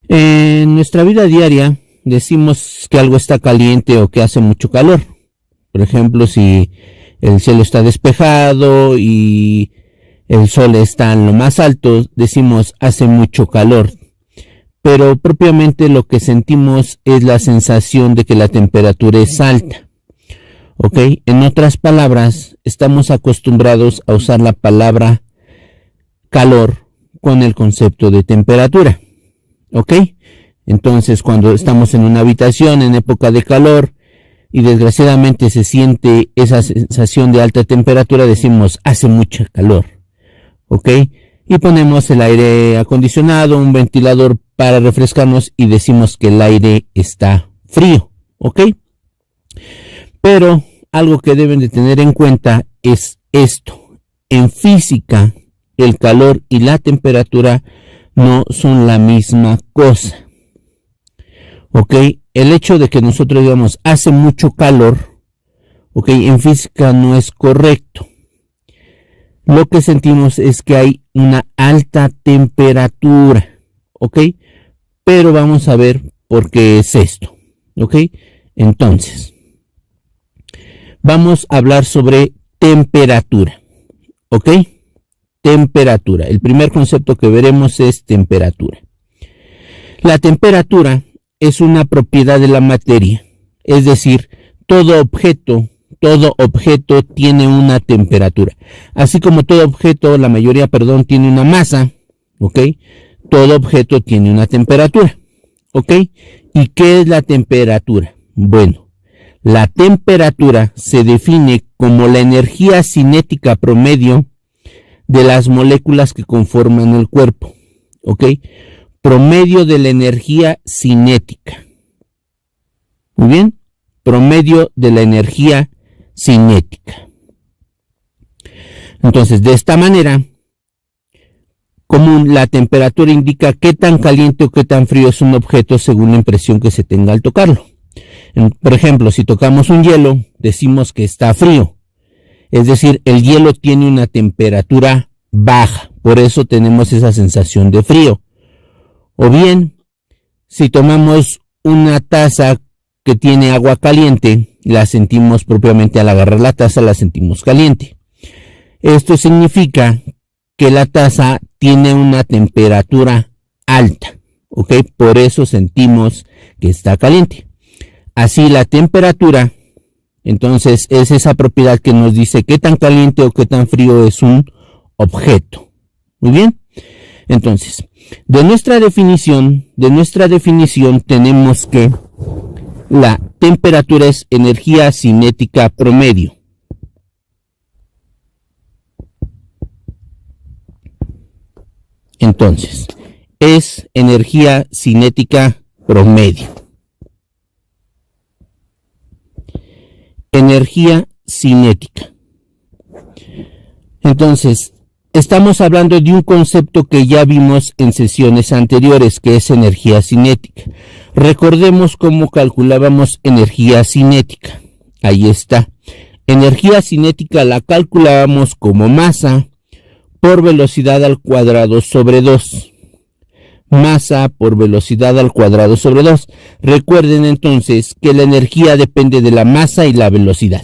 En nuestra vida diaria decimos que algo está caliente o que hace mucho calor. Por ejemplo, si el cielo está despejado y el sol está en lo más alto, decimos hace mucho calor. Pero propiamente lo que sentimos es la sensación de que la temperatura es alta. ¿Ok? En otras palabras, estamos acostumbrados a usar la palabra calor con el concepto de temperatura. ¿Ok? Entonces, cuando estamos en una habitación en época de calor y desgraciadamente se siente esa sensación de alta temperatura, decimos hace mucho calor. ¿Ok? Y ponemos el aire acondicionado, un ventilador para refrescarnos y decimos que el aire está frío. ¿Ok? Pero algo que deben de tener en cuenta es esto. En física, el calor y la temperatura no son la misma cosa. ¿Ok? El hecho de que nosotros digamos hace mucho calor, ¿ok? En física no es correcto. Lo que sentimos es que hay una alta temperatura, ¿ok? Pero vamos a ver por qué es esto, ¿ok? Entonces, vamos a hablar sobre temperatura, ¿ok? Temperatura. El primer concepto que veremos es temperatura. La temperatura es una propiedad de la materia, es decir, todo objeto tiene una temperatura. Así como todo objeto, la mayoría, tiene una masa, ¿ok? Todo objeto tiene una temperatura, ¿ok? ¿Y qué es la temperatura? Bueno, la temperatura se define como la energía cinética promedio de las moléculas que conforman el cuerpo, ¿ok? Promedio de la energía cinética. Muy bien, promedio de la energía cinética. Entonces, de esta manera, común, la temperatura indica qué tan caliente o qué tan frío es un objeto según la impresión que se tenga al tocarlo. Por ejemplo, si tocamos un hielo, decimos que está frío. Es decir, el hielo tiene una temperatura baja, por eso tenemos esa sensación de frío. O bien, si tomamos una taza que tiene agua caliente, la sentimos propiamente al agarrar la taza, la sentimos caliente. Esto significa que la taza tiene una temperatura alta, ¿ok? Por eso sentimos que está caliente. Así la temperatura, entonces, es esa propiedad que nos dice qué tan caliente o qué tan frío es un objeto. Muy bien. Entonces, de nuestra definición tenemos que la temperatura es energía cinética promedio. Entonces, es energía cinética promedio. Energía cinética. Entonces, estamos hablando de un concepto que ya vimos en sesiones anteriores, que es energía cinética. Recordemos cómo calculábamos energía cinética. Ahí está. Energía cinética la calculábamos como masa por velocidad al cuadrado sobre 2. Masa por velocidad al cuadrado sobre 2. Recuerden entonces que la energía depende de la masa y la velocidad.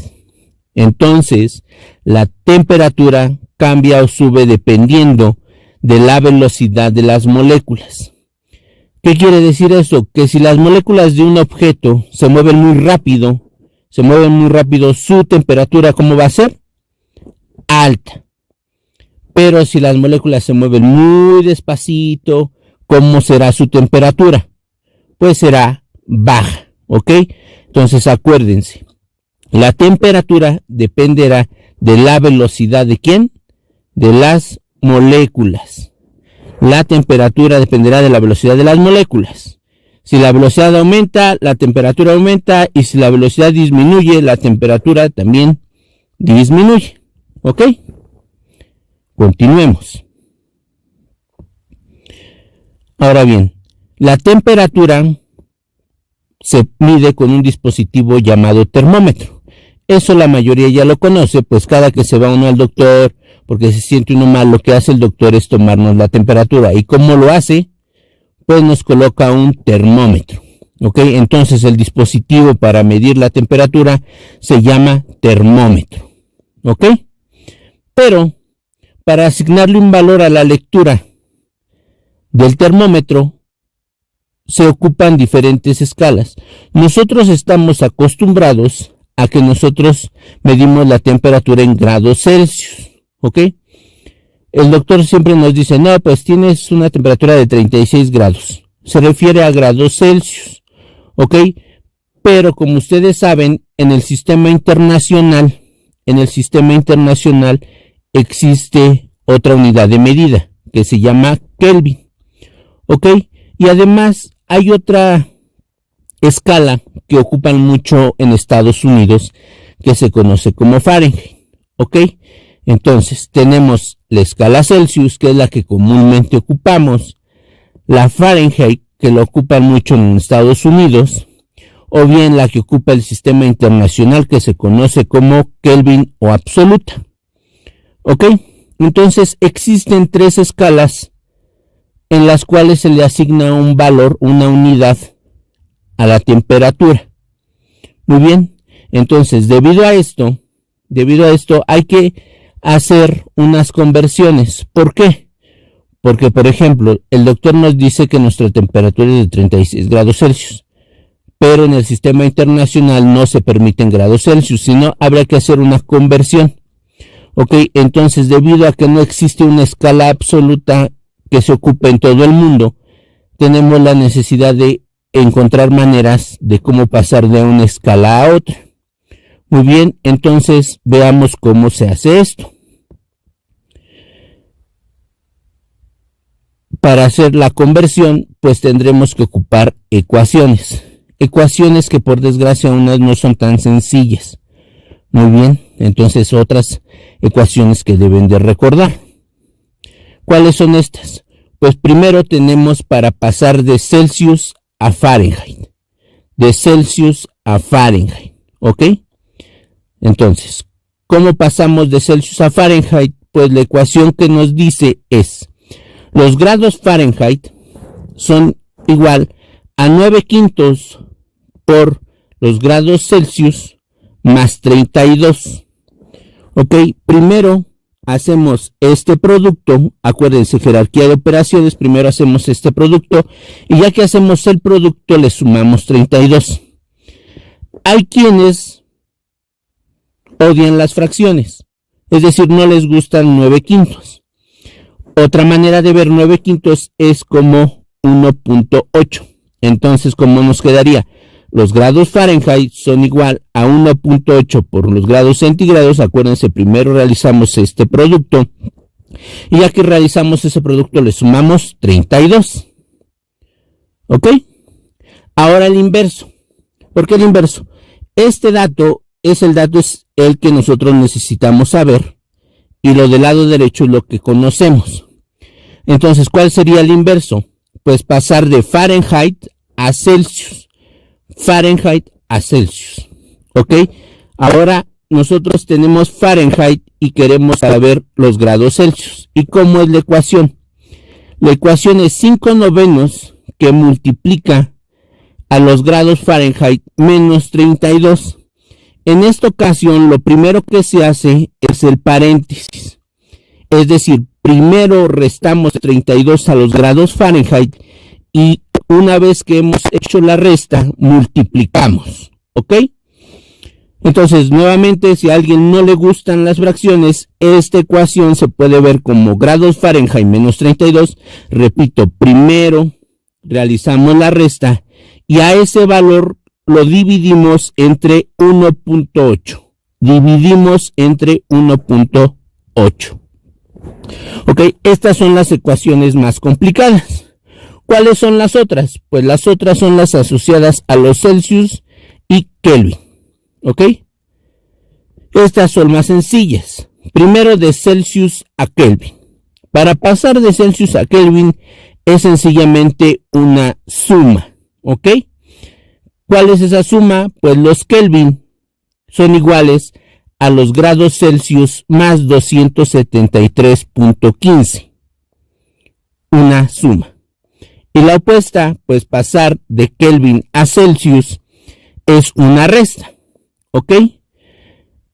Entonces, la temperatura cambia o sube dependiendo de la velocidad de las moléculas. ¿Qué quiere decir eso? Que si las moléculas de un objeto se mueven muy rápido, su temperatura, ¿cómo va a ser? Alta. Pero si las moléculas se mueven muy despacito, ¿cómo será su temperatura? Pues será baja, ¿ok? Entonces acuérdense, la temperatura dependerá de la velocidad ¿de quién? De las moléculas. La temperatura dependerá de la velocidad de las moléculas. Si la velocidad aumenta, la temperatura aumenta, y si la velocidad disminuye, la temperatura también disminuye. ¿Ok? Continuemos. Ahora bien, la temperatura se mide con un dispositivo llamado termómetro. Eso la mayoría ya lo conoce, pues cada que se va uno al doctor porque se siente uno mal, lo que hace el doctor es tomarnos la temperatura. ¿Y cómo lo hace? pues nos coloca un termómetro. ¿Ok? Entonces el dispositivo para medir la temperatura se llama termómetro. ¿Ok? Pero para asignarle un valor a la lectura del termómetro se ocupan diferentes escalas. Nosotros estamos acostumbrados a que nosotros medimos la temperatura en grados Celsius. ¿Ok? El doctor siempre nos dice, no, pues tienes una temperatura de 36 grados. Se refiere a grados Celsius. ¿Ok? Pero como ustedes saben, en el sistema internacional existe otra unidad de medida que se llama Kelvin. ¿Ok? Y además hay otra escala que ocupan mucho en Estados Unidos que se conoce como Fahrenheit. ¿Ok? Entonces tenemos la escala Celsius, que es la que comúnmente ocupamos, la Fahrenheit, que lo ocupan mucho en Estados Unidos, o bien la que ocupa el sistema internacional, que se conoce como Kelvin o absoluta. ¿Ok? Entonces existen tres escalas en las cuales se le asigna un valor, una unidad a la temperatura. Muy bien, entonces debido a esto hay que hacer unas conversiones. ¿Por qué? Porque, por ejemplo, el doctor nos dice que nuestra temperatura es de 36 grados Celsius, pero en el sistema internacional no se permiten grados Celsius, sino habría que hacer una conversión. Ok, entonces debido a que no existe una escala absoluta que se ocupe en todo el mundo, tenemos la necesidad de encontrar maneras de cómo pasar de una escala a otra. Muy bien, entonces veamos cómo se hace esto. Para hacer la conversión, pues tendremos que ocupar ecuaciones. Ecuaciones que por desgracia unas no son tan sencillas. Muy bien, entonces otras ecuaciones que deben de recordar. ¿Cuáles son estas? Pues primero tenemos para pasar de Celsius a Fahrenheit. De Celsius a Fahrenheit, ¿ok? Entonces, ¿cómo pasamos de Celsius a Fahrenheit? Pues la ecuación que nos dice es, los grados Fahrenheit son igual a 9/5 por los grados Celsius más 32. Ok, primero hacemos este producto, acuérdense, jerarquía de operaciones, primero hacemos este producto y ya que hacemos el producto le sumamos 32. Hay quienes odian las fracciones, es decir, no les gustan 9/5. Otra manera de ver 9/5 es como 1.8. Entonces, ¿cómo nos quedaría? Los grados Fahrenheit son igual a 1.8 por los grados centígrados. Acuérdense, primero realizamos este producto. Y ya que realizamos ese producto, le sumamos 32. ¿Ok? Ahora el inverso. ¿Por qué el inverso? Este dato es el que nosotros necesitamos saber. Y lo del lado derecho es lo que conocemos. Entonces, ¿cuál sería el inverso? Pues pasar de Fahrenheit a Celsius. Fahrenheit a Celsius. ¿Ok? Ahora nosotros tenemos Fahrenheit y queremos saber los grados Celsius. ¿Y cómo es la ecuación? La ecuación es 5/9 que multiplica a los grados Fahrenheit menos 32. En esta ocasión, lo primero que se hace es el paréntesis. Es decir, primero restamos 32 a los grados Fahrenheit y una vez que hemos hecho la resta, multiplicamos. ¿Ok? Entonces, nuevamente, si a alguien no le gustan las fracciones, esta ecuación se puede ver como grados Fahrenheit menos 32. Repito, primero realizamos la resta y a ese valor lo dividimos entre 1.8. Dividimos entre 1.8. Ok, estas son las ecuaciones más complicadas. ¿Cuáles son las otras? Pues las otras son las asociadas a los Celsius y Kelvin. ¿Ok? Estas son más sencillas. Primero de Celsius a Kelvin. Para pasar de Celsius a Kelvin es sencillamente una suma. ¿Ok? ¿Cuál es esa suma? Pues los Kelvin son iguales a los grados Celsius más 273.15. Una suma. Y la opuesta, pues pasar de Kelvin a Celsius, es una resta, ¿ok?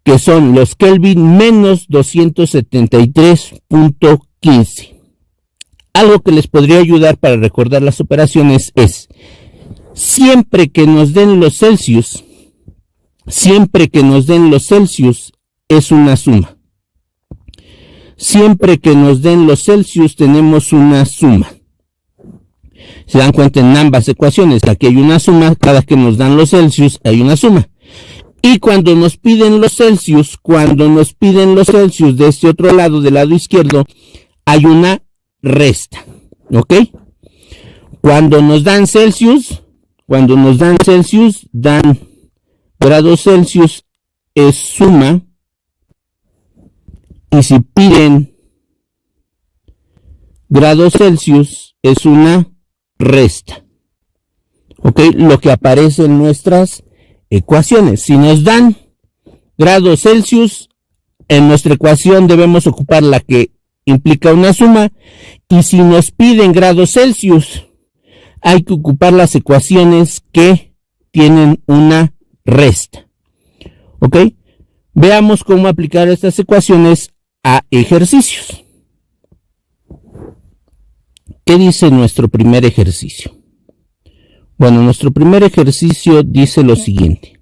Que son los Kelvin menos 273.15. Algo que les podría ayudar para recordar las operaciones es, siempre que nos den los Celsius, es una suma. Siempre que nos den los Celsius tenemos una suma. Se dan cuenta en ambas ecuaciones, aquí hay una suma, cada que nos dan los Celsius hay una suma. Y cuando nos piden los Celsius de este otro lado, del lado izquierdo, hay una resta, ¿ok? Cuando nos dan Celsius, dan grados Celsius, es suma, y si piden grados Celsius, es una resta, ¿ok? Lo que aparece en nuestras ecuaciones. Si nos dan grados Celsius, en nuestra ecuación debemos ocupar la que implica una suma, y si nos piden grados Celsius, hay que ocupar las ecuaciones que tienen una resta, ¿ok? Veamos cómo aplicar estas ecuaciones a ejercicios. ¿Qué dice nuestro primer ejercicio? Bueno, nuestro primer ejercicio dice lo siguiente.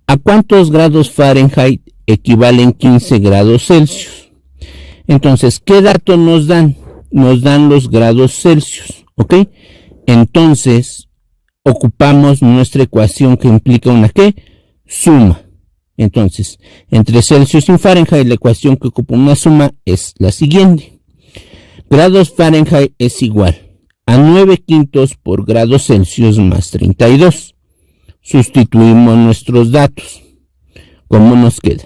¿A cuántos grados Fahrenheit equivalen 15 grados Celsius? Entonces, ¿qué dato nos dan? Nos dan los grados Celsius, ¿ok? Entonces, ocupamos nuestra ecuación que implica una ¿qué? Suma. Entonces, entre Celsius y Fahrenheit, la ecuación que ocupa una suma es la siguiente. Grados Fahrenheit es igual a 9/5 por grados Celsius más 32. Sustituimos nuestros datos. ¿Cómo nos queda?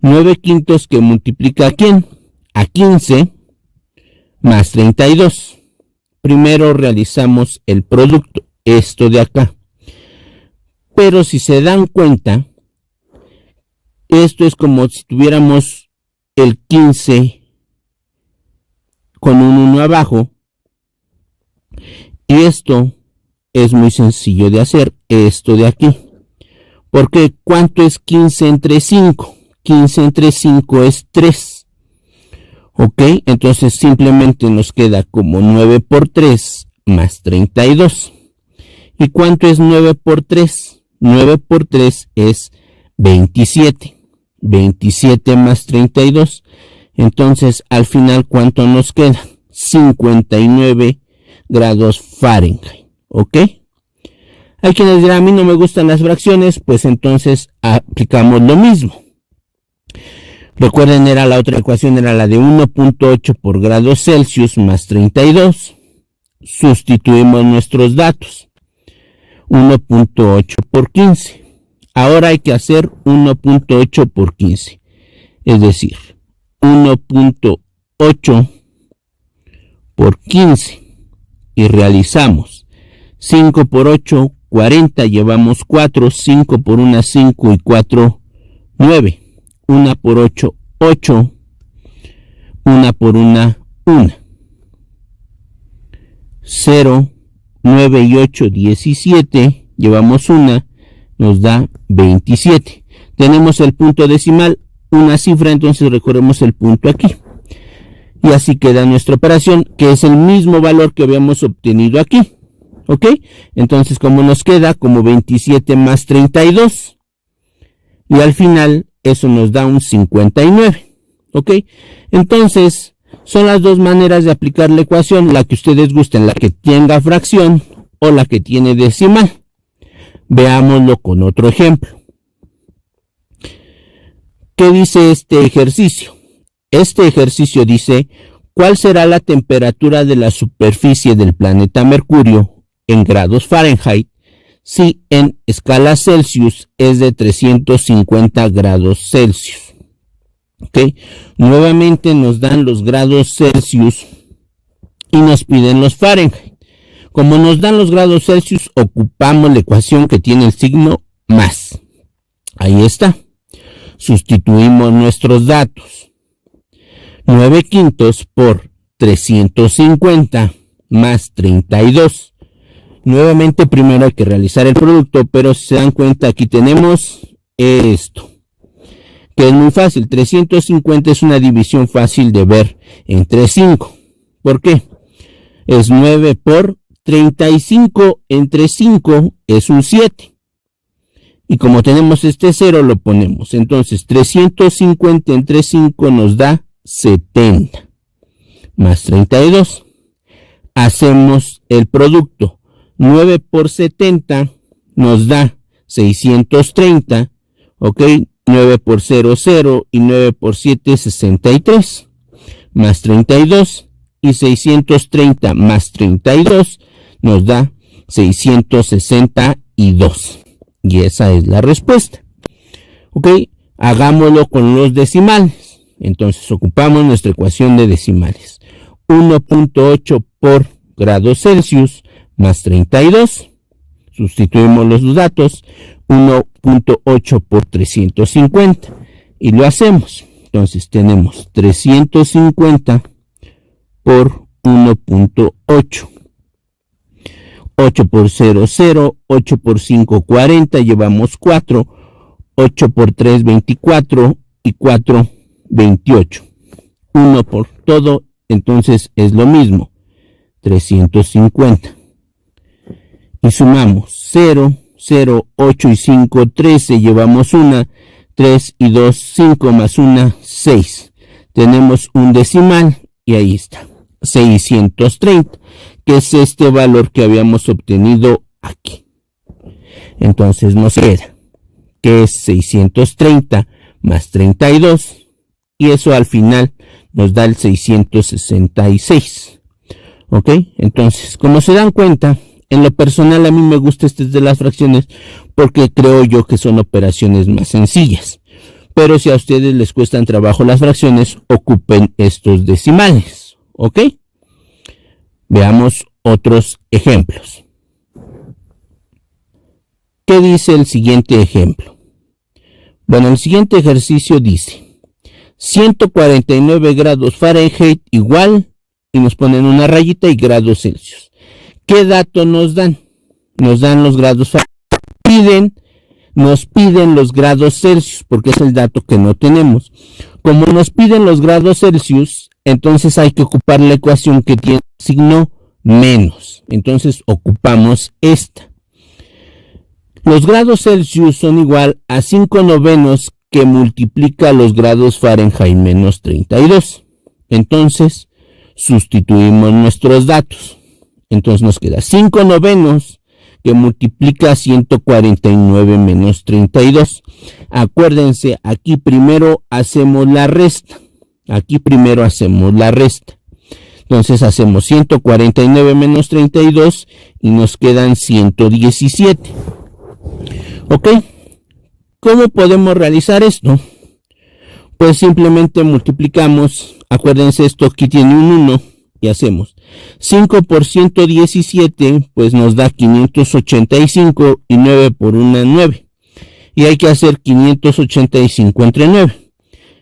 9/5 que multiplica ¿a quién? A 15 más 32. Primero realizamos el producto, esto de acá. Pero si se dan cuenta, esto es como si tuviéramos el 15 con un 1 abajo. Y esto es muy sencillo de hacer, esto de aquí. Porque ¿cuánto es 15 entre 5? 15 entre 5 es 3. ¿Ok? Entonces simplemente nos queda como 9 por 3 más 32. ¿Y cuánto es 9 por 3? 9 por 3 es 27. 27 más 32. Entonces, al final, ¿cuánto nos queda? 59 grados Fahrenheit. ¿Ok? Hay quienes dirán, a mí no me gustan las fracciones, pues entonces aplicamos lo mismo. Recuerden, la otra ecuación era la de 1.8 por grados Celsius más 32. Sustituimos nuestros datos. 1.8 por 15. Ahora hay que hacer 1.8 por 15. Es decir, 1.8 por 15. Y realizamos 5 por 8, 40. Llevamos 4. 5 por 1, 5 y 4, 9. 1 por 8, 8. 1 por 1, 1. 0, 9 y 8, 17. Llevamos 1. Nos da 27. Tenemos el punto decimal, una cifra, entonces recorremos el punto aquí. Y así queda nuestra operación, que es el mismo valor que habíamos obtenido aquí. ¿Ok? Entonces, como nos queda, como 27 más 32. Y al final, eso nos da un 59. ¿Ok? Entonces, son las dos maneras de aplicar la ecuación, la que ustedes gusten, la que tenga fracción o la que tiene decimal. Veámoslo con otro ejemplo. ¿Qué dice este ejercicio? Este ejercicio dice, ¿cuál será la temperatura de la superficie del planeta Mercurio en grados Fahrenheit si en escala Celsius es de 350 grados Celsius? ¿Ok? Nuevamente nos dan los grados Celsius y nos piden los Fahrenheit. Como nos dan los grados Celsius, ocupamos la ecuación que tiene el signo más. Ahí está. Sustituimos nuestros datos. 9/5 por 350 más 32. Nuevamente primero hay que realizar el producto, pero si se dan cuenta aquí tenemos esto, que es muy fácil. 350 es una división fácil de ver entre 5. ¿Por qué? Es 9 por 35 entre 5 es un 7. Y como tenemos este 0 lo ponemos. Entonces 350 entre 5 nos da 70. Más 32. Hacemos el producto. 9 por 70 nos da 630. Ok. 9 por 0, 0. Y 9 por 7, 63. Más 32. Y 630 más 32 nos da 662. Y esa es la respuesta. Ok, hagámoslo con los decimales. Entonces ocupamos nuestra ecuación de decimales. 1.8 por grados Celsius más 32. Sustituimos los datos. 1.8 por 350. Y lo hacemos. Entonces tenemos 350 por 1.8. 8 por 0, 0, 8 por 5, 40, llevamos 4, 8 por 3, 24 y 4, 28. 1 por todo, entonces es lo mismo, 350. Y sumamos 0, 0, 8 y 5, 13, llevamos 1, 3 y 2, 5 más 1, 6. Tenemos un decimal y ahí está, 630. Que es este valor que habíamos obtenido aquí. Entonces nos queda que es 630 más 32 y eso al final nos da el 666. ¿Ok? Entonces, como se dan cuenta, en lo personal a mí me gusta este de las fracciones porque creo yo que son operaciones más sencillas. Pero si a ustedes les cuestan trabajo las fracciones, ocupen estos decimales. ¿Ok? Veamos otros ejemplos. ¿Qué dice el siguiente ejemplo? Bueno, el siguiente ejercicio dice 149 grados Fahrenheit igual, y nos ponen una rayita y grados Celsius. ¿Qué dato nos dan? Nos dan los grados Fahrenheit. Nos piden los grados Celsius porque es el dato que no tenemos. Como nos piden los grados Celsius, entonces hay que ocupar la ecuación que tiene signo menos. Entonces ocupamos esta. Los grados Celsius son igual a 5 novenos que multiplica los grados Fahrenheit menos 32. Entonces sustituimos nuestros datos. Entonces nos queda 5 novenos que multiplica 149 menos 32. Acuérdense, aquí primero hacemos la resta. Entonces hacemos 149 menos 32 y nos quedan 117. ¿Ok? ¿Cómo podemos realizar esto? Pues simplemente multiplicamos, acuérdense, esto aquí tiene un 1 y hacemos 5 por 117, pues nos da 585 y 9 por 1, 9. Y hay que hacer 585 entre 9.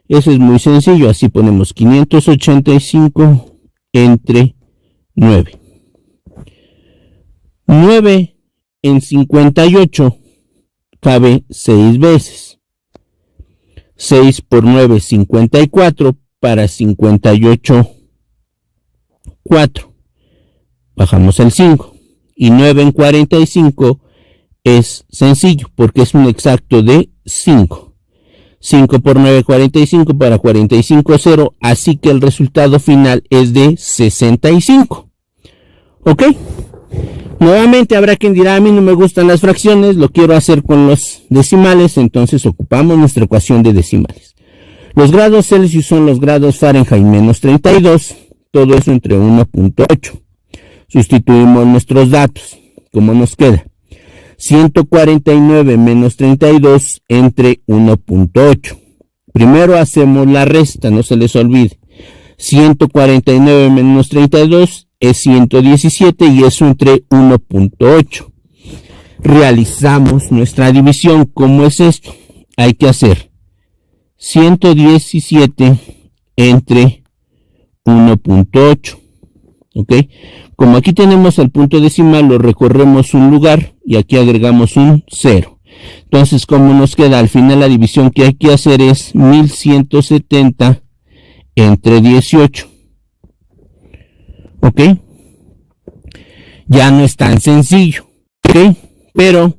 Eso es muy sencillo, así ponemos 585 entre 9. 9 en 58 cabe 6 veces. 6 por 9, 54, para 58, 4. Bajamos el 5. Y 9 en 45 es sencillo, porque es un exacto de 5. 5 por 9, 45, para 45, 0. Así que el resultado final es de 65. ¿Ok? Nuevamente habrá quien dirá, a mí no me gustan las fracciones, lo quiero hacer con los decimales, entonces ocupamos nuestra ecuación de decimales. Los grados Celsius son los grados Fahrenheit menos 32, todo eso entre 1.8. Sustituimos nuestros datos. ¿Cómo nos queda? 149 menos 32 entre 1.8. Primero hacemos la resta, no se les olvide. 149 menos 32 es 117 y eso entre 1.8. Realizamos nuestra división. ¿Cómo es esto? Hay que hacer 117 entre 1.8. ¿ok? Como aquí tenemos el punto decimal, lo recorremos un lugar y aquí agregamos un 0. Entonces, como nos queda al final, la división que hay que hacer es 1170 entre 18. ¿Ok? Ya no es tan sencillo. ¿Ok? Pero,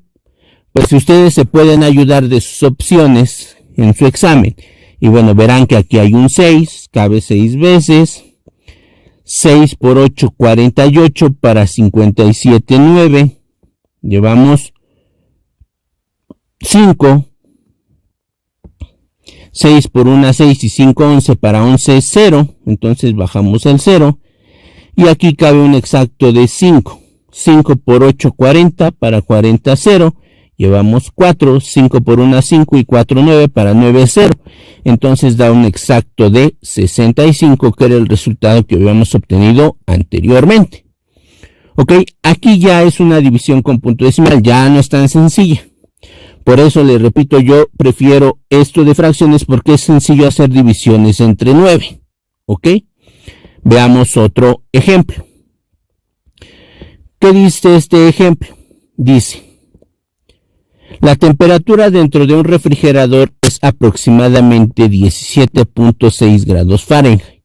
pues si ustedes se pueden ayudar de sus opciones en su examen. Y bueno, verán que aquí hay un 6, cabe 6 veces. 6 por 8, 48 para 57, 9. Llevamos 5. 6 por 1, 6 y 5, 11 para 11 es 0. Entonces bajamos el 0. Y aquí cabe un exacto de 5. 5 por 8, 40 para 40, 0. Llevamos 4. 5 por 1, 5 y 4, 9 para 9, 0. Entonces da un exacto de 65, que era el resultado que habíamos obtenido anteriormente. Ok, aquí ya es una división con punto decimal, ya no es tan sencilla. Por eso les repito, yo prefiero esto de fracciones porque es sencillo hacer divisiones entre 9. ¿Ok? Veamos otro ejemplo. ¿Qué dice este ejemplo? Dice, la temperatura dentro de un refrigerador es aproximadamente 17.6 grados Fahrenheit.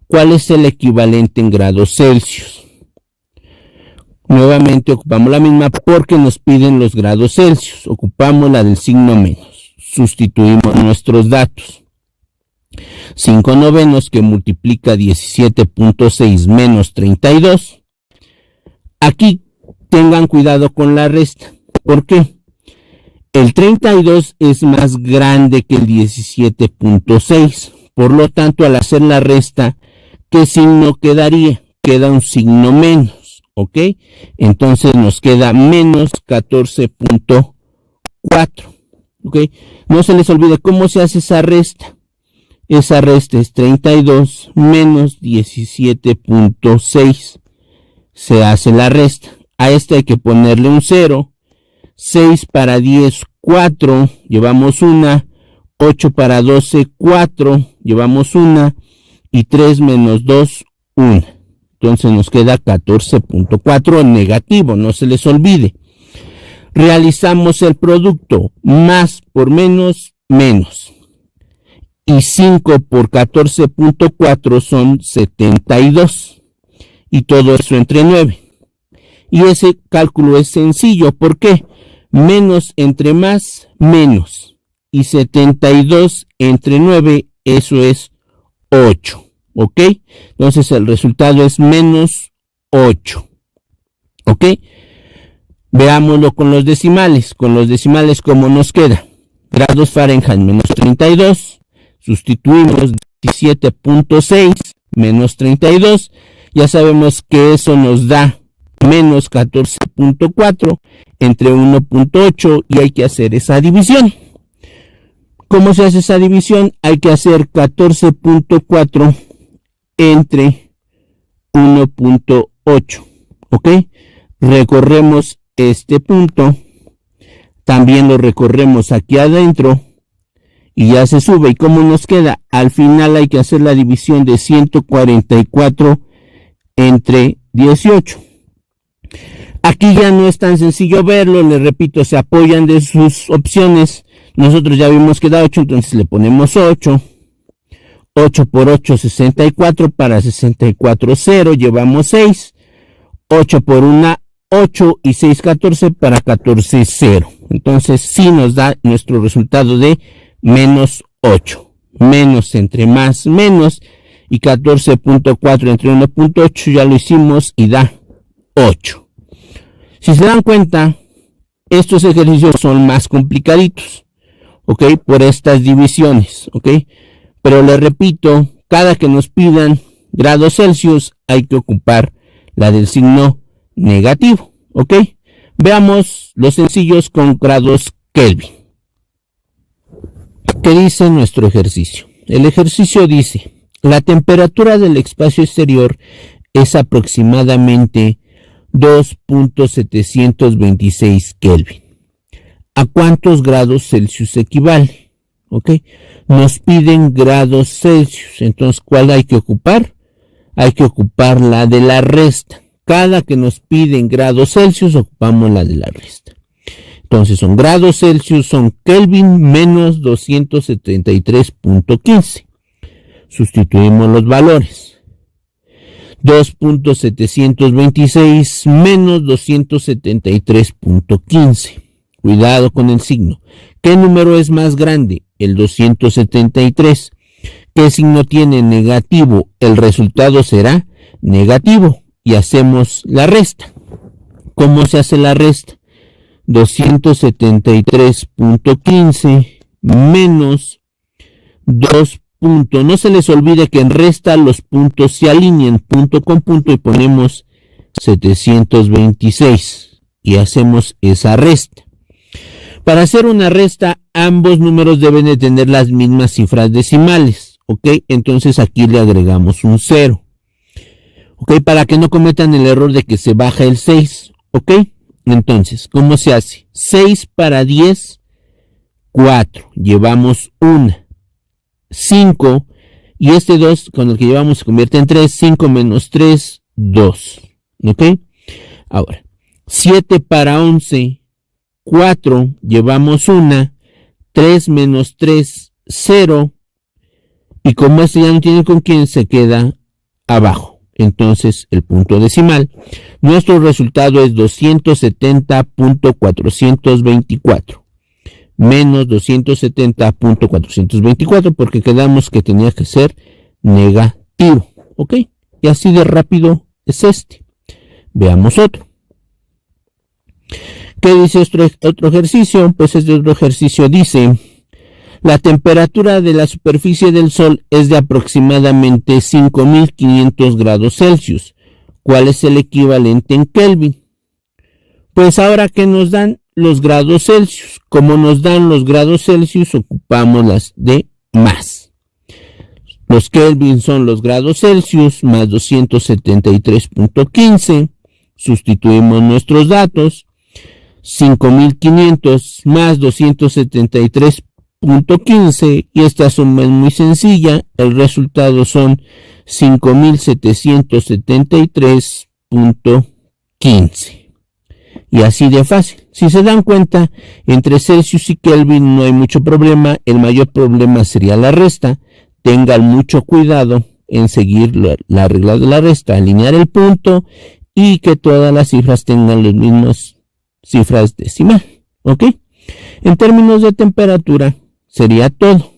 ¿Cuál es el equivalente en grados Celsius? Nuevamente ocupamos la misma porque nos piden los grados Celsius. Ocupamos la del signo menos. Sustituimos nuestros datos. 5 novenos que multiplica 17.6 menos 32. Aquí tengan cuidado con la resta. ¿Por qué? El 32 es más grande que el 17.6. Por lo tanto, al hacer la resta, ¿qué signo quedaría? Queda un signo menos. ¿Ok? Entonces nos queda menos 14.4. ¿Ok? No se les olvide cómo se hace esa resta. Esa resta es 32 menos 17.6. Se hace la resta. A esta hay que ponerle un 0. 6 para 10, 4. Llevamos una. 8 para 12, 4. Llevamos una. Y 3 menos 2, 1. Entonces nos queda 14.4 negativo, no se les olvide. Realizamos el producto, más por menos, menos. Y 5 por 14.4 son 72. Y todo eso entre 9. Y ese cálculo es sencillo, ¿por qué? Menos entre más, menos. Y 72 entre 9, eso es 8. ¿Ok? Entonces el resultado es menos 8. ¿Ok? Veámoslo con los decimales. Con los decimales, ¿cómo nos queda? Grados Fahrenheit menos 32. Sustituimos 17.6 menos 32. Ya sabemos que eso nos da menos 14.4 entre 1.8 y hay que hacer esa división. ¿Cómo se hace esa división? Hay que hacer 14.4 entre 1.8. ¿Ok? Recorremos este punto. También lo recorremos aquí adentro. Y ya se sube. ¿Y cómo nos queda? Al final hay que hacer la división de 144 entre 18. Aquí ya no es tan sencillo verlo. Les repito, se apoyan de sus opciones. Nosotros ya vimos que da 8, entonces le ponemos 8. 8 por 8, 64 para 64, 0. Llevamos 6. 8 por 1, 8 y 6, 14 para 14, 0. Entonces sí nos da nuestro resultado de menos 8. Menos entre más, menos. Y 14.4 entre 1.8 ya lo hicimos y da 8. Si se dan cuenta, estos ejercicios son más complicaditos. ¿Ok? Por estas divisiones. ¿Ok? Pero les repito, cada que nos pidan grados Celsius hay que ocupar la del signo negativo. ¿Ok? Veamos los sencillos con grados Kelvin. ¿Qué dice nuestro ejercicio? El ejercicio dice, la temperatura del espacio exterior es aproximadamente 2.726 Kelvin. ¿A cuántos grados Celsius equivale? ¿Ok? Nos piden grados Celsius. Entonces, ¿cuál hay que ocupar? hay que ocupar la de la resta. Cada que nos piden grados Celsius, ocupamos la de la resta. Entonces son grados Celsius, son Kelvin menos 273.15. Sustituimos los valores. 2.726 menos 273.15. Cuidado con el signo. ¿Qué número es más grande? El 273. ¿Qué signo tiene negativo? El resultado será negativo. Y hacemos la resta. ¿Cómo se hace la resta? 273.15 menos 2. No se les olvide que en resta los puntos se alinean punto con punto y ponemos 726 y hacemos esa resta. Para hacer una resta, ambos números deben de tener las mismas cifras decimales, ¿ok? Entonces aquí le agregamos un 0, ¿ok? Para que no cometan el error de que se baja el 6, ¿ok? Entonces, ¿cómo se hace? 6 para 10, 4, llevamos 1. 5 y este 2 con el que llevamos se convierte en 3, 5 menos 3, 2, ¿ok? Ahora, 7 para 11, 4, llevamos 1, 3 menos 3, 0, y como este ya no tiene con quién, se queda abajo. Entonces, el punto decimal, nuestro resultado es 270.424. Menos 270.424 porque quedamos que tenía que ser negativo, ¿ok? Y así de rápido es este. Veamos otro. ¿Qué dice otro ejercicio? Pues este otro ejercicio dice, la temperatura de la superficie del Sol es de aproximadamente 5.500 grados Celsius. ¿Cuál es el equivalente en Kelvin? Pues ahora que nos dan los grados Celsius. Como nos dan los grados Celsius, ocupamos las de más. Los Kelvin son los grados Celsius más 273.15. Sustituimos nuestros datos. 5.500 más 273.15. Y esta suma es muy sencilla. El resultado son 5.773.15. Y así de fácil. Si se dan cuenta, entre Celsius y Kelvin no hay mucho problema. El mayor problema sería la resta. Tengan mucho cuidado en seguir la regla de la resta, alinear el punto y que todas las cifras tengan las mismas cifras decimal. ¿Ok? En términos de temperatura sería todo.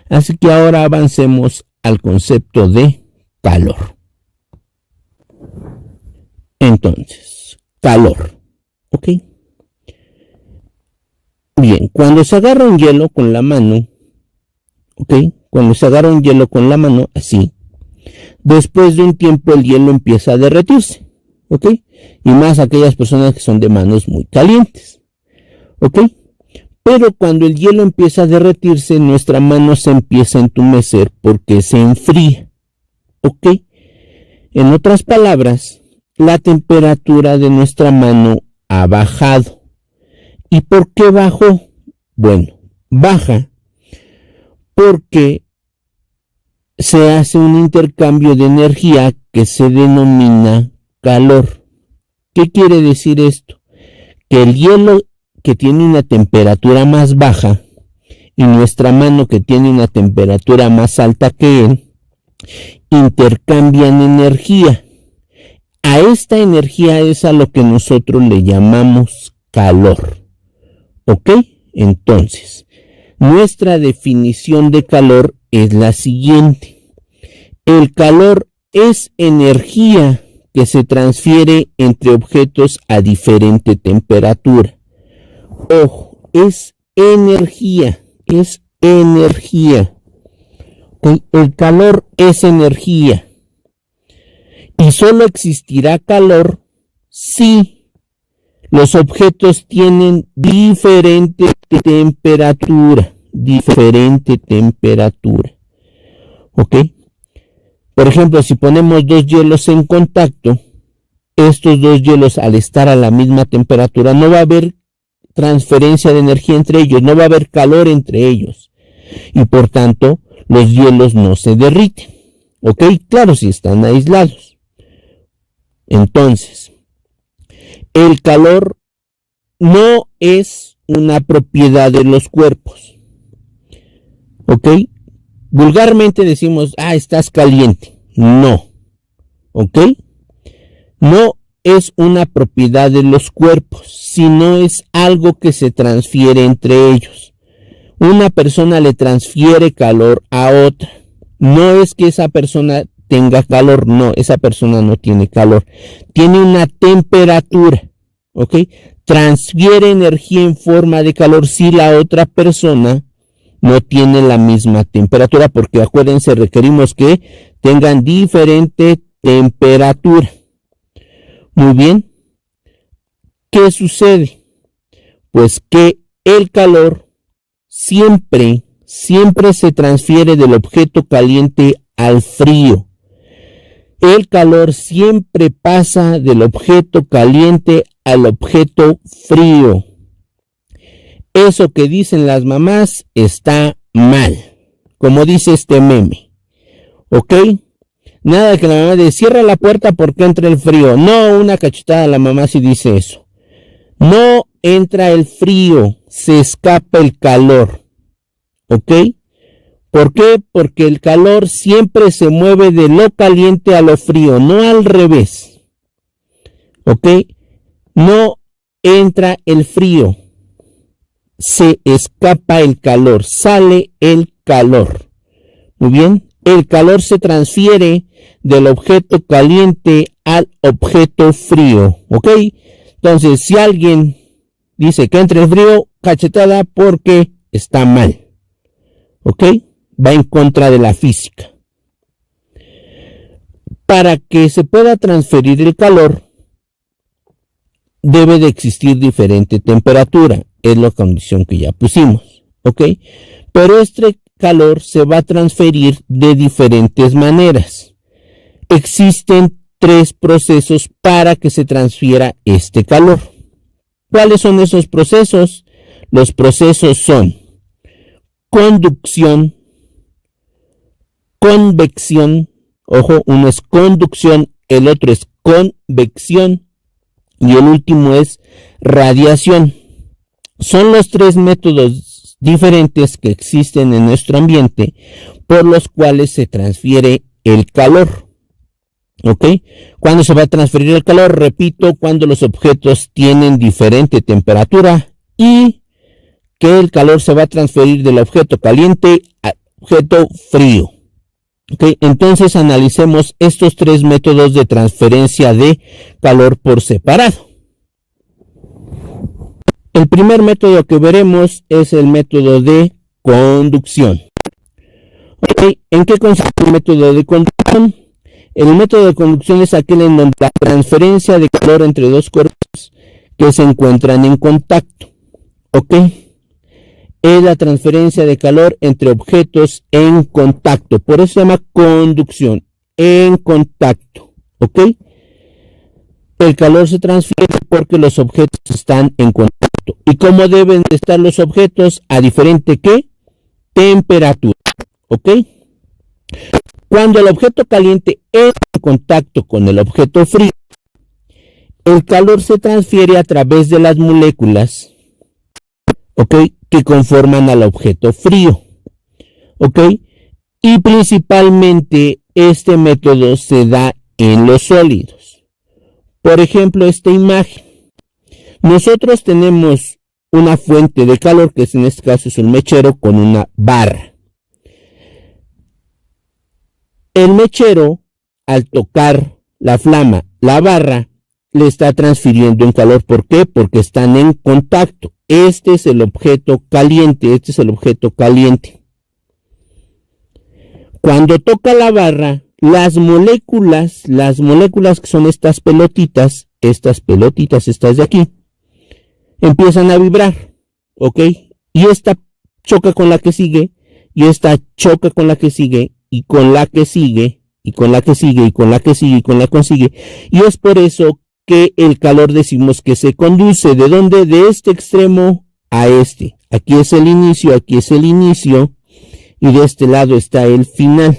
Así que ahora avancemos al concepto de calor. Entonces, calor. ¿Ok? Bien, cuando se agarra un hielo con la mano, ¿ok? Cuando se agarra un hielo con la mano, así, después de un tiempo el hielo empieza a derretirse, ¿ok? Y más aquellas personas que son de manos muy calientes, ¿ok? Pero cuando el hielo empieza a derretirse, nuestra mano se empieza a entumecer porque se enfría, ¿ok? En otras palabras, la temperatura de nuestra mano ha bajado. ¿Y por qué bajó? Bueno, baja porque se hace un intercambio de energía que se denomina calor. ¿Qué quiere decir esto? Que el hielo que tiene una temperatura más baja y nuestra mano que tiene una temperatura más alta que él, intercambian energía. A esta energía es a lo que nosotros le llamamos calor. ¿Ok? Entonces, nuestra definición de calor es la siguiente. El calor es energía que se transfiere entre objetos a diferente temperatura. Ojo, es energía, es energía. El calor es energía. Y solo existirá calor si los objetos tienen diferente temperatura. ¿Ok? Por ejemplo, si ponemos dos hielos en contacto, estos dos hielos al estar a la misma temperatura no va a haber transferencia de energía entre ellos, no va a haber calor entre ellos. Y por tanto, los hielos no se derriten. ¿Ok? Claro, si están aislados. Entonces, el calor no es una propiedad de los cuerpos. ¿Ok? Vulgarmente decimos, estás caliente. No. ¿Ok? No es una propiedad de los cuerpos, sino es algo que se transfiere entre ellos. Una persona le transfiere calor a otra. No es que esa persona tenga calor, no, esa persona no tiene calor. Tiene una temperatura, ¿ok? Transfiere energía en forma de calor si la otra persona no tiene la misma temperatura, porque acuérdense, requerimos que tengan diferente temperatura. Muy bien. ¿Qué sucede? Pues que el calor siempre se transfiere del objeto caliente al frío. El calor siempre pasa del objeto caliente al objeto frío. Eso que dicen las mamás está mal. Como dice este meme. ¿Ok? Nada de que la mamá dice, cierra la puerta porque entra el frío. No, una cachetada a la mamá si dice eso. No entra el frío, se escapa el calor. ¿Ok? ¿Por qué? Porque el calor siempre se mueve de lo caliente a lo frío, no al revés. ¿Ok? No entra el frío, se escapa el calor, sale el calor. Muy bien. El calor se transfiere del objeto caliente al objeto frío. ¿Ok? Entonces, si alguien dice que entre el frío, cachetada porque está mal. ¿Ok? Va en contra de la física. Para que se pueda transferir el calor, debe de existir diferente temperatura. Es la condición que ya pusimos. ¿Ok? Pero este calor se va a transferir de diferentes maneras. Existen 3 procesos para que se transfiera este calor. ¿Cuáles son esos procesos? Los procesos son conducción, convección, ojo, uno es conducción, el otro es convección y el último es radiación. Son los 3 métodos diferentes que existen en nuestro ambiente por los cuales se transfiere el calor. ¿Ok? ¿Cuándo se va a transferir el calor? Repito, cuando los objetos tienen diferente temperatura y que el calor se va a transferir del objeto caliente al objeto frío. ¿Ok? Entonces analicemos estos 3 métodos de transferencia de calor por separado. El primer método que veremos es el método de conducción. ¿Ok? ¿En qué consiste el método de conducción? El método de conducción es aquel en donde la transferencia de calor entre 2 cuerpos que se encuentran en contacto. ¿Ok? Es la transferencia de calor entre objetos en contacto. Por eso se llama conducción. En contacto. ¿Ok? El calor se transfiere porque los objetos están en contacto. ¿Y cómo deben de estar los objetos? A diferente ¿qué? Temperatura. ¿Ok? Cuando el objeto caliente entra en contacto con el objeto frío, el calor se transfiere a través de las moléculas, ¿ok?, que conforman al objeto frío, ¿ok? Y principalmente este método se da en los sólidos. Por ejemplo, esta imagen. Nosotros tenemos una fuente de calor, que en este caso es un mechero con una barra. El mechero, al tocar la flama, la barra, le está transfiriendo un calor. ¿Por qué? Porque están en contacto. Este es el objeto caliente, Cuando toca la barra, las moléculas que son estas pelotitas de aquí, empiezan a vibrar, ¿ok? Y esta choca con la que sigue, y esta choca con la que sigue, y con la que sigue, y con la que sigue, y con la que sigue, y con la que sigue. Y es por eso que el calor decimos que se conduce, ¿de dónde? De este extremo a este. Aquí es el inicio, y de este lado está el final.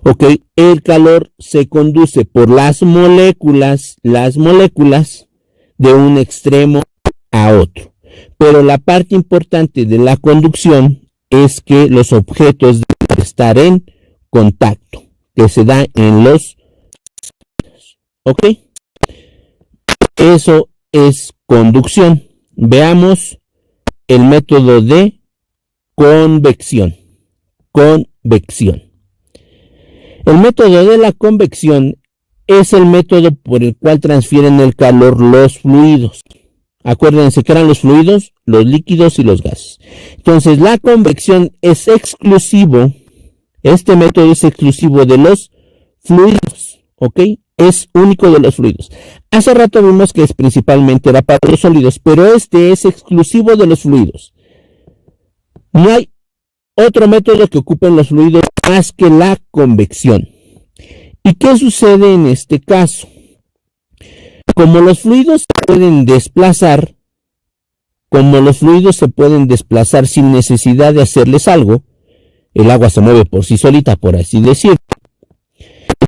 Ok, el calor se conduce por las moléculas de un extremo a otro. Pero la parte importante de la conducción es que los objetos deben estar en contacto, que se da en los... ¿Ok? Eso es conducción. Veamos el método de convección. Convección. El método de la convección es el método por el cual transfieren el calor los fluidos. Acuérdense que eran los fluidos, los líquidos y los gases. Entonces, la convección es exclusivo, este método es exclusivo de los fluidos, ¿ok? Es único de los fluidos. Hace rato vimos que principalmente era para los sólidos, pero este es exclusivo de los fluidos. No hay otro método que ocupen los fluidos más que la convección. ¿Y qué sucede en este caso? Como los fluidos se pueden desplazar sin necesidad de hacerles algo, el agua se mueve por sí solita, por así decirlo.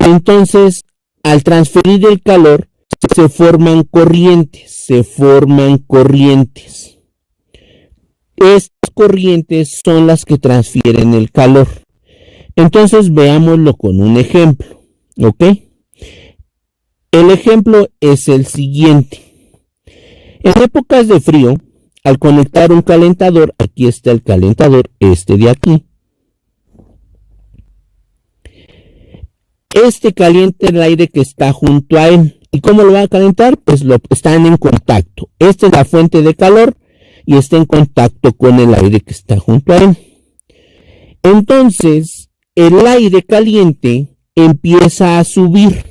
Entonces, al transferir el calor, se forman corrientes. Estas corrientes son las que transfieren el calor. Entonces, veámoslo con un ejemplo, ¿ok? El ejemplo es el siguiente. En épocas de frío, al conectar un calentador, aquí está el calentador, este de aquí. Este calienta el aire que está junto a él. ¿Y cómo lo va a calentar? Pues están en contacto. Esta es la fuente de calor y está en contacto con el aire que está junto a él. Entonces, el aire caliente empieza a subir,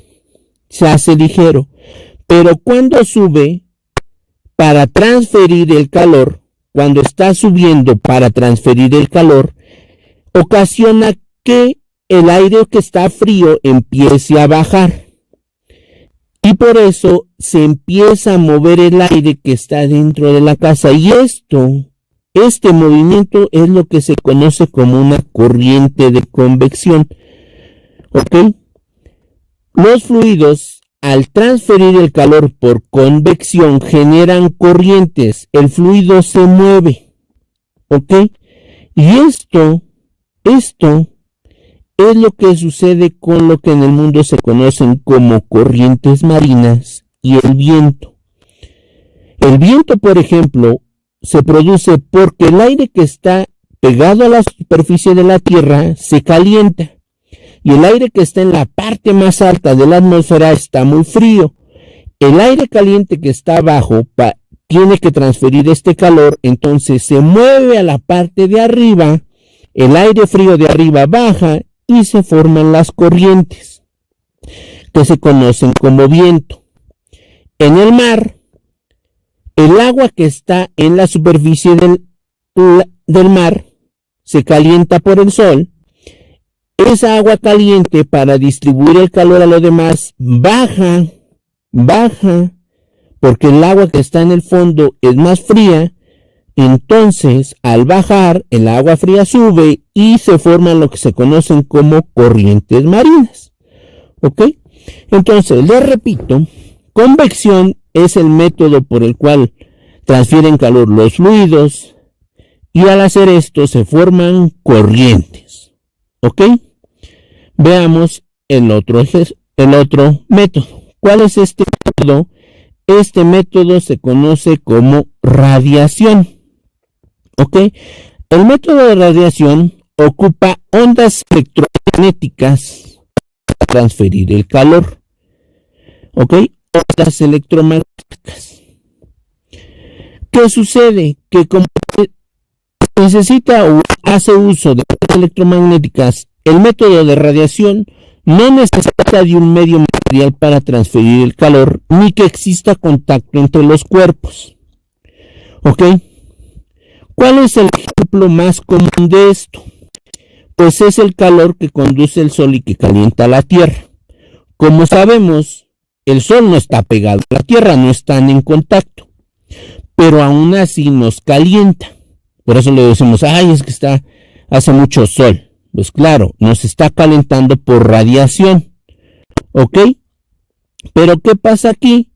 se hace ligero, pero cuando sube para transferir el calor, cuando está subiendo para transferir el calor, ocasiona que el aire que está frío empiece a bajar. Y por eso se empieza a mover el aire que está dentro de la casa. Y este movimiento es lo que se conoce como una corriente de convección. ¿Ok? Los fluidos, al transferir el calor por convección, generan corrientes. El fluido se mueve. ¿Ok? Y esto es lo que sucede con lo que en el mundo se conocen como corrientes marinas y el viento. El viento, por ejemplo, se produce porque el aire que está pegado a la superficie de la Tierra se calienta y el aire que está en la parte más alta de la atmósfera está muy frío. El aire caliente que está abajo tiene que transferir este calor, entonces se mueve a la parte de arriba, el aire frío de arriba baja y se forman las corrientes que se conocen como viento. En el mar, el agua que está en la superficie del mar se calienta por el sol. Esa agua caliente, para distribuir el calor a lo demás, baja, porque el agua que está en el fondo es más fría. Entonces, al bajar, el agua fría sube y se forman lo que se conocen como corrientes marinas. ¿Ok? Entonces, les repito, convección es el método por el cual transfieren calor los fluidos y al hacer esto se forman corrientes. ¿Ok? Veamos el otro método. ¿Cuál es este método? Este método se conoce como radiación. ¿Ok? El método de radiación ocupa ondas electromagnéticas para transferir el calor. ¿Ok? Ondas electromagnéticas. ¿Qué sucede? Que como necesita o hace uso de ondas electromagnéticas, el método de radiación no necesita de un medio material para transferir el calor, ni que exista contacto entre los cuerpos. ¿Ok? ¿Cuál es el ejemplo más común de esto? Pues es el calor que conduce el sol y que calienta la Tierra. Como sabemos, el sol no está pegado a la Tierra, no están en contacto, pero aún así nos calienta. Por eso le decimos, ay, es que hace mucho sol. Pues claro, nos está calentando por radiación, ¿ok? Pero ¿qué pasa aquí?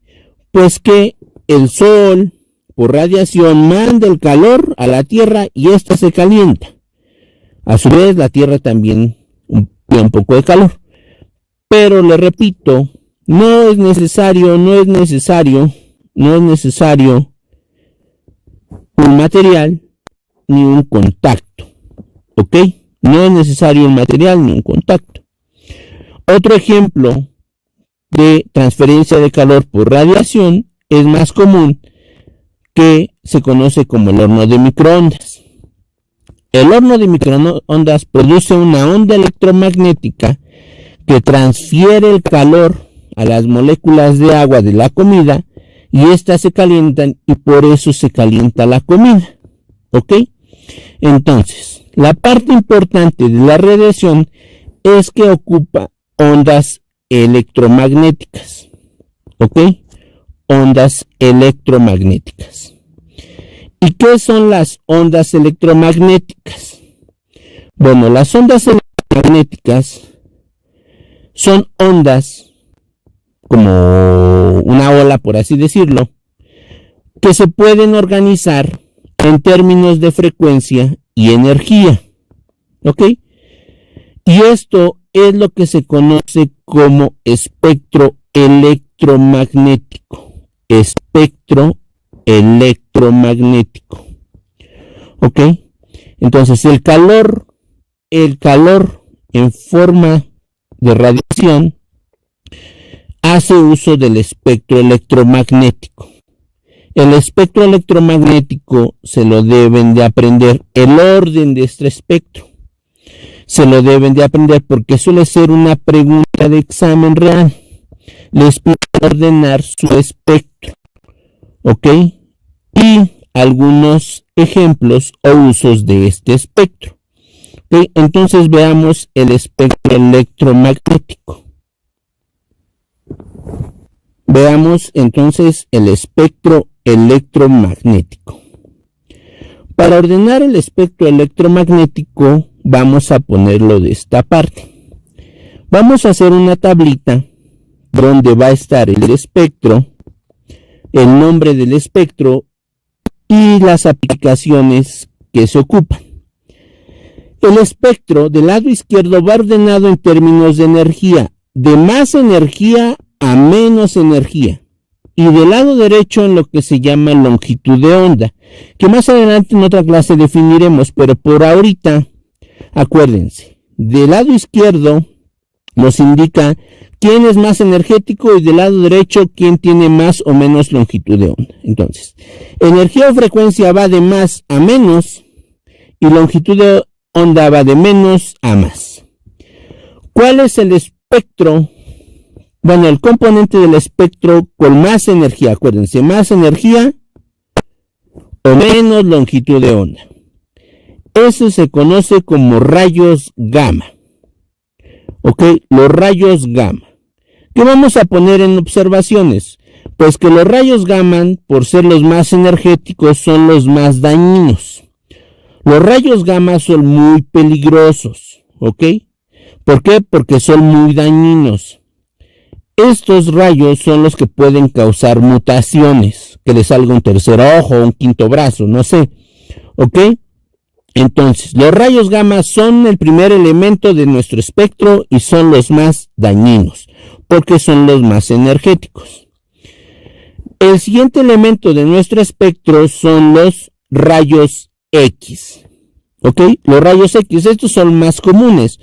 Pues que el sol, por radiación, manda el calor a la Tierra y ésta se calienta. A su vez, la Tierra también tiene un poco de calor. Pero le repito, no es necesario un material ni un contacto, ¿ok? No es necesario un material ni un contacto. Otro ejemplo de transferencia de calor por radiación es más común, que se conoce como el horno de microondas. El horno de microondas produce una onda electromagnética que transfiere el calor a las moléculas de agua de la comida y éstas se calientan y por eso se calienta la comida, ¿ok? Entonces, la parte importante de la radiación es que ocupa ondas electromagnéticas, ¿ok? Ondas electromagnéticas. ¿Y qué son las ondas electromagnéticas? Bueno, las ondas electromagnéticas son ondas como una ola, por así decirlo, que se pueden organizar en términos de frecuencia y energía, ¿ok? Y esto es lo que se conoce como espectro electromagnético. Espectro electromagnético, ¿ok? Entonces el calor en forma de radiación hace uso del espectro electromagnético. El espectro electromagnético se lo deben de aprender, el orden de este espectro se lo deben de aprender porque suele ser una pregunta de examen real. Les piden ordenar su espectro, ¿ok? Y algunos ejemplos o usos de este espectro. ¿Ok? Entonces veamos el espectro electromagnético. Veamos entonces el espectro electromagnético. Para ordenar el espectro electromagnético vamos a ponerlo de esta parte. Vamos a hacer una tablita donde va a estar el espectro, el nombre del espectro y las aplicaciones que se ocupan. El espectro del lado izquierdo va ordenado en términos de energía, de más energía a menos energía, y del lado derecho en lo que se llama longitud de onda, que más adelante en otra clase definiremos, pero por ahorita, acuérdense, del lado izquierdo nos indica quién es más energético y del lado derecho quién tiene más o menos longitud de onda. Entonces, energía o frecuencia va de más a menos y longitud de onda va de menos a más. ¿Cuál es el espectro? Bueno, el componente del espectro con más energía, acuérdense, más energía o menos longitud de onda. Eso se conoce como rayos gamma. ¿Ok? Los rayos gamma. ¿Qué vamos a poner en observaciones? Pues que los rayos gamma, por ser los más energéticos, son los más dañinos. Los rayos gamma son muy peligrosos, ¿ok? ¿Por qué? Porque son muy dañinos. Estos rayos son los que pueden causar mutaciones, que les salga un tercer ojo, un quinto brazo, no sé, ¿ok? Entonces, los rayos gamma son el primer elemento de nuestro espectro y son los más dañinos, porque son los más energéticos. El siguiente elemento de nuestro espectro son los rayos X, ¿ok? Los rayos X, estos son más comunes.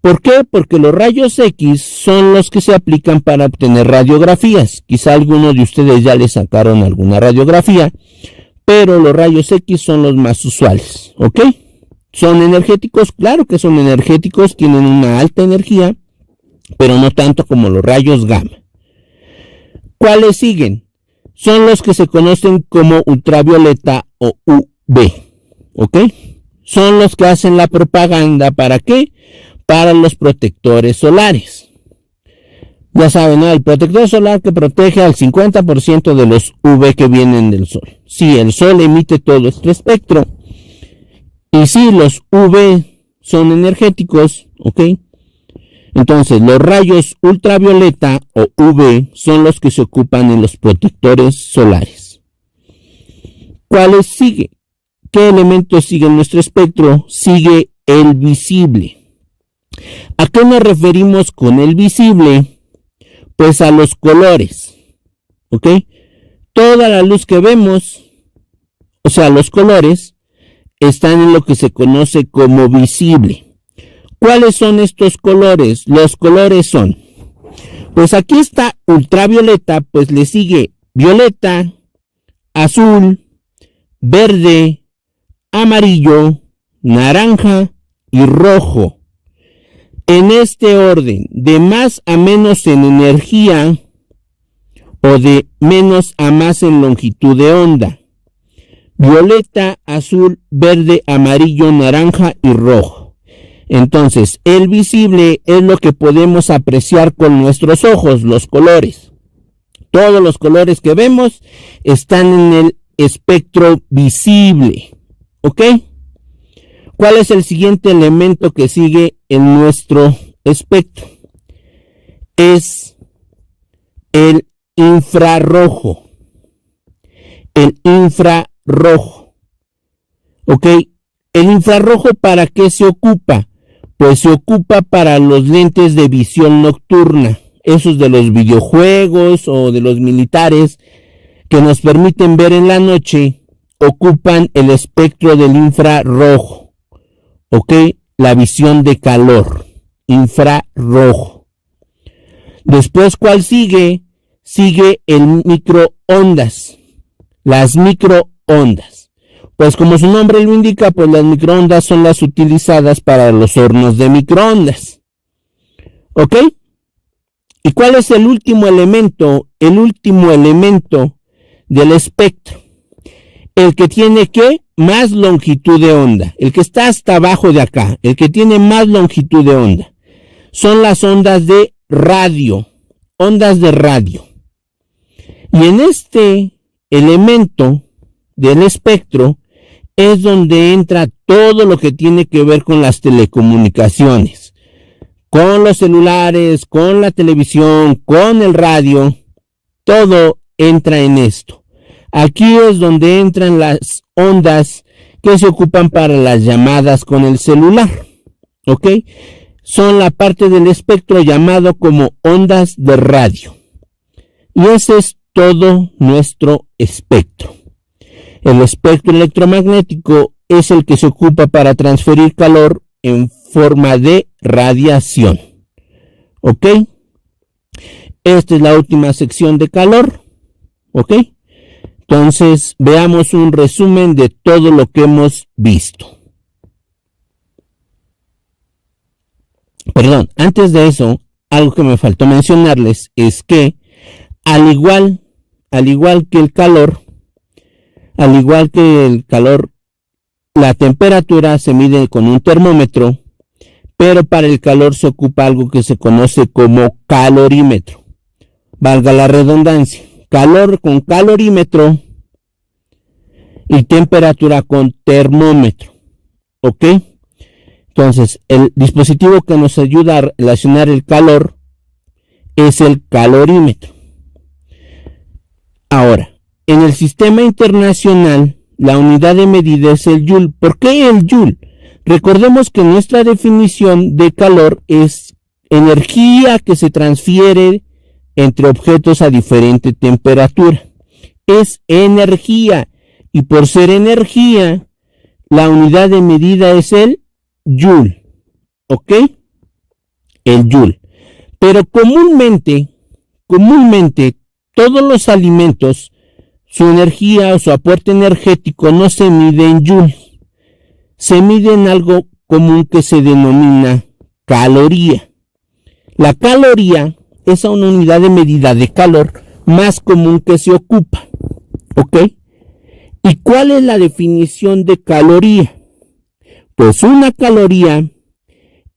¿Por qué? Porque los rayos X son los que se aplican para obtener radiografías. Quizá algunos de ustedes ya le sacaron alguna radiografía, pero los rayos X son los más usuales, ¿ok? ¿Son energéticos? Claro que son energéticos, tienen una alta energía, pero no tanto como los rayos gamma. ¿Cuáles siguen? Son los que se conocen como ultravioleta o UV, ¿ok? Son los que hacen la propaganda, ¿para qué? Para los protectores solares. Ya saben, ¿no? El protector solar que protege al 50% de los UV que vienen del sol. Sí, el sol emite todo este espectro. Y sí, los UV son energéticos, ¿ok? Entonces, los rayos ultravioleta o UV son los que se ocupan en los protectores solares. ¿Cuáles sigue? ¿Qué elementos sigue en nuestro espectro? Sigue el visible. ¿A qué nos referimos con el visible? Pues a los colores, ¿ok? Toda la luz que vemos, o sea, los colores, están en lo que se conoce como visible. ¿Cuáles son estos colores? Los colores son, pues aquí está ultravioleta, pues le sigue violeta, azul, verde, amarillo, naranja y rojo. En este orden, de más a menos en energía o de menos a más en longitud de onda. Violeta, azul, verde, amarillo, naranja y rojo. Entonces, el visible es lo que podemos apreciar con nuestros ojos, los colores. Todos los colores que vemos están en el espectro visible, ¿ok? ¿Cuál es el siguiente elemento que sigue en nuestro espectro? Es el infrarrojo. El infrarrojo, ¿ok? ¿El infrarrojo para qué se ocupa? Pues se ocupa para los lentes de visión nocturna, esos de los videojuegos o de los militares que nos permiten ver en la noche, ocupan el espectro del infrarrojo, ¿ok? La visión de calor, infrarrojo. Después, ¿cuál sigue? Sigue el microondas, las microondas. Pues como su nombre lo indica, pues las microondas son las utilizadas para los hornos de microondas. ¿Ok? ¿Y cuál es el último elemento? El último elemento del espectro. El que tiene, ¿qué? Más longitud de onda. El que está hasta abajo de acá. El que tiene más longitud de onda. Son las ondas de radio. Ondas de radio. Y en este elemento del espectro es donde entra todo lo que tiene que ver con las telecomunicaciones, con los celulares, con la televisión, con el radio, todo entra en esto. Aquí es donde entran las ondas que se ocupan para las llamadas con el celular, ¿ok? Son la parte del espectro llamado como ondas de radio. Y ese es todo nuestro espectro. El espectro electromagnético es el que se ocupa para transferir calor en forma de radiación. ¿Ok? Esta es la última sección de calor. ¿Ok? Entonces, veamos un resumen de todo lo que hemos visto. Perdón, antes de eso, algo que me faltó mencionarles es que, al igual que el calor, la temperatura se mide con un termómetro, pero para el calor se ocupa algo que se conoce como calorímetro. Valga la redundancia, calor con calorímetro y temperatura con termómetro. ¿Ok? Entonces, el dispositivo que nos ayuda a relacionar el calor es el calorímetro. Ahora, en el sistema internacional, la unidad de medida es el Joule. ¿Por qué el Joule? Recordemos que nuestra definición de calor es energía que se transfiere entre objetos a diferente temperatura. Es energía. Y por ser energía, la unidad de medida es el Joule. ¿Ok? El Joule. Pero comúnmente, todos los alimentos, su energía o su aporte energético no se mide en joules, se mide en algo común que se denomina caloría. La caloría es una unidad de medida de calor más común que se ocupa, ¿ok? ¿Y cuál es la definición de caloría? Pues una caloría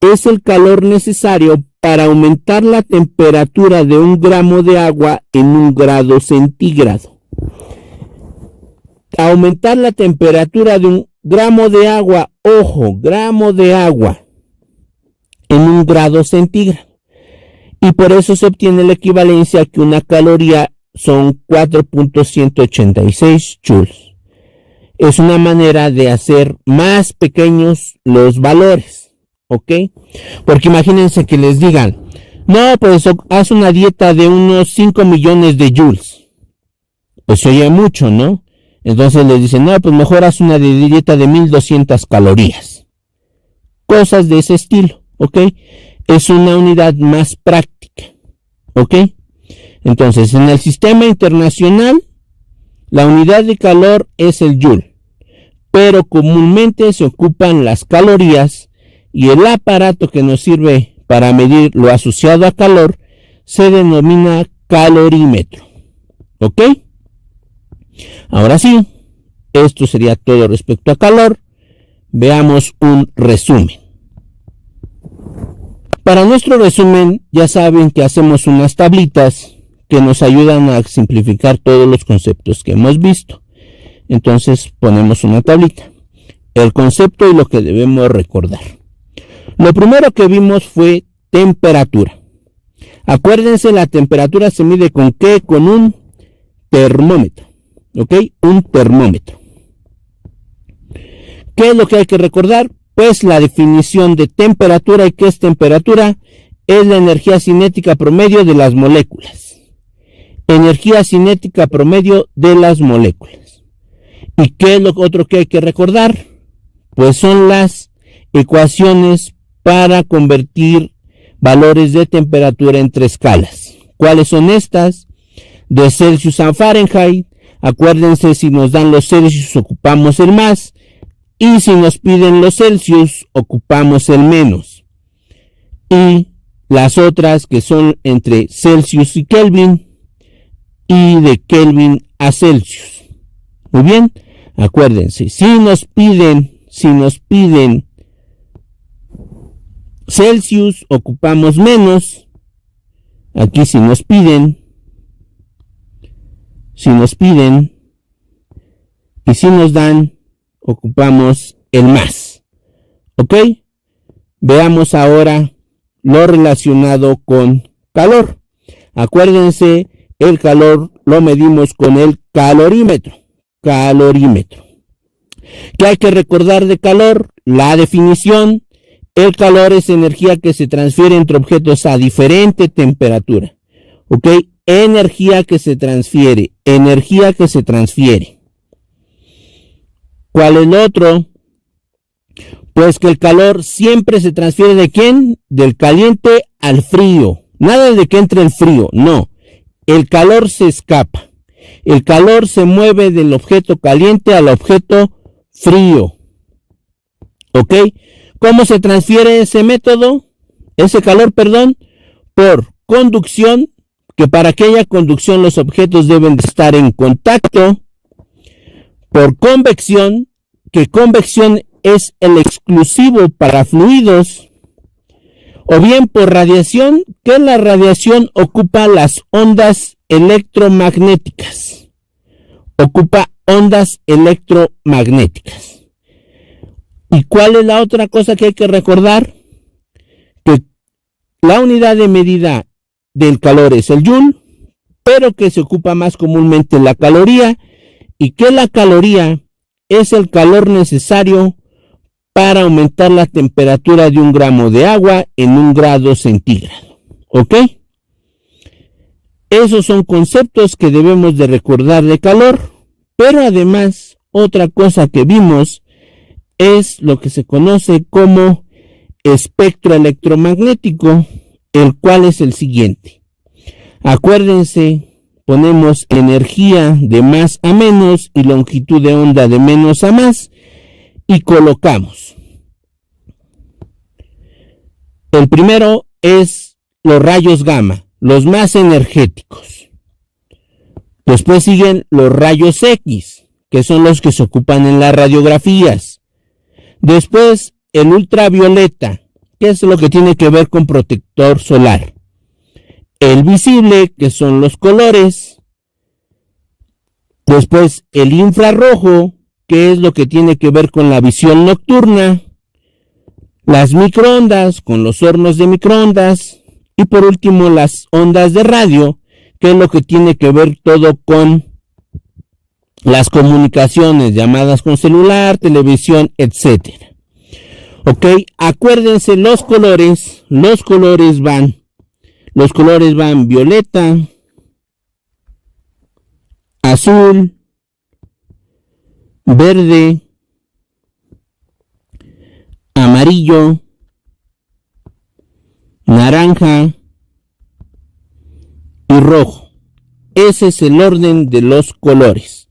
es el calor necesario para aumentar la temperatura de 1 gramo de agua en 1 grado centígrado. Aumentar la temperatura de gramo de agua, ojo, gramo de agua en 1 grado centígrado. Y por eso se obtiene la equivalencia que una caloría son 4.186 joules. Es una manera de hacer más pequeños los valores, ¿ok? Porque imagínense que les digan, no, pues haz una dieta de unos 5 millones de joules. Pues oye mucho, ¿no? Entonces les dicen, no, pues mejor haz una dieta de 1200 calorías. Cosas de ese estilo, ¿ok? Es una unidad más práctica, ¿ok? Entonces, en el sistema internacional, la unidad de calor es el joule, pero comúnmente se ocupan las calorías y el aparato que nos sirve para medir lo asociado a calor se denomina calorímetro, ¿ok? Ahora sí, esto sería todo respecto a calor. Veamos un resumen. Para nuestro resumen, ya saben que hacemos unas tablitas que nos ayudan a simplificar todos los conceptos que hemos visto. Entonces ponemos una tablita, el concepto y lo que debemos recordar. Lo primero que vimos fue temperatura. Acuérdense, la temperatura se mide ¿con qué? Con un termómetro, ¿ok? Un termómetro. ¿Qué es lo que hay que recordar? Pues la definición de temperatura. ¿Y qué es temperatura? Es la energía cinética promedio de las moléculas. Energía cinética promedio de las moléculas. ¿Y qué es lo otro que hay que recordar? Pues son las ecuaciones para convertir valores de temperatura en 3 escalas. ¿Cuáles son estas? De Celsius a Fahrenheit. Acuérdense, si nos dan los Celsius ocupamos el más. Y si nos piden los Celsius, ocupamos el menos. Y las otras que son entre Celsius y Kelvin, y de Kelvin a Celsius. Muy bien, acuérdense, si nos piden Celsius, ocupamos menos. Aquí si nos piden, y si nos dan, ocupamos el más. ¿Ok? Veamos ahora lo relacionado con calor. Acuérdense, el calor lo medimos con el calorímetro. ¿Qué hay que recordar de calor? La definición. El calor es energía que se transfiere entre objetos a diferente temperatura. ¿Ok? Energía que se transfiere. ¿Cuál es lo otro? Pues que el calor siempre se transfiere ¿de quién? Del caliente al frío. Nada de que entre el frío, no. El calor se escapa. El calor se mueve del objeto caliente al objeto frío. ¿Ok? ¿Cómo se transfiere ese calor? Por conducción, que para aquella conducción los objetos deben de estar en contacto. Por convección, que convección es el exclusivo para fluidos. O bien por radiación, que la radiación ocupa las ondas electromagnéticas. ¿Y cuál es la otra cosa que hay que recordar? Que la unidad de medida del calor es el joule, pero que se ocupa más comúnmente la caloría, y que la caloría es el calor necesario para aumentar la temperatura de 1 gramo de agua en 1 grado centígrado. ¿Ok? Esos son conceptos que debemos de recordar de calor, pero además otra cosa que vimos es lo que se conoce como espectro electromagnético, el cual es el siguiente. Acuérdense, ponemos energía de más a menos y longitud de onda de menos a más y colocamos. El primero es los rayos gamma, los más energéticos. Después siguen los rayos X, que son los que se ocupan en las radiografías. Después el ultravioleta, que es lo que tiene que ver con protector solar. El visible, que son los colores. Después el infrarrojo, qué es lo que tiene que ver con la visión nocturna, las microondas con los hornos de microondas y por último las ondas de radio, que es lo que tiene que ver todo con las comunicaciones, llamadas con celular, televisión, etcétera. Ok, acuérdense los colores van violeta, azul, verde, amarillo, naranja y rojo. Ese es el orden de los colores.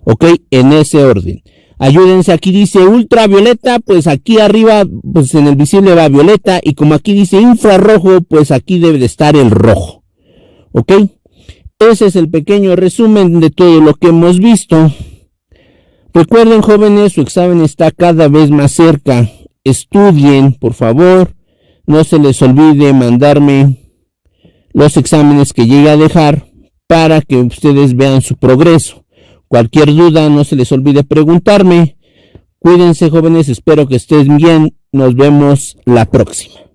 Ok, en ese orden. Ayúdense, aquí dice ultravioleta, pues aquí arriba, pues en el visible va violeta, y como aquí dice infrarrojo, pues aquí debe de estar el rojo. Ok, ese es el pequeño resumen de todo lo que hemos visto. Recuerden, jóvenes, su examen está cada vez más cerca. Estudien, por favor. No se les olvide mandarme los exámenes que llegue a dejar para que ustedes vean su progreso. Cualquier duda, no se les olvide preguntarme. Cuídense, jóvenes, espero que estén bien. Nos vemos la próxima.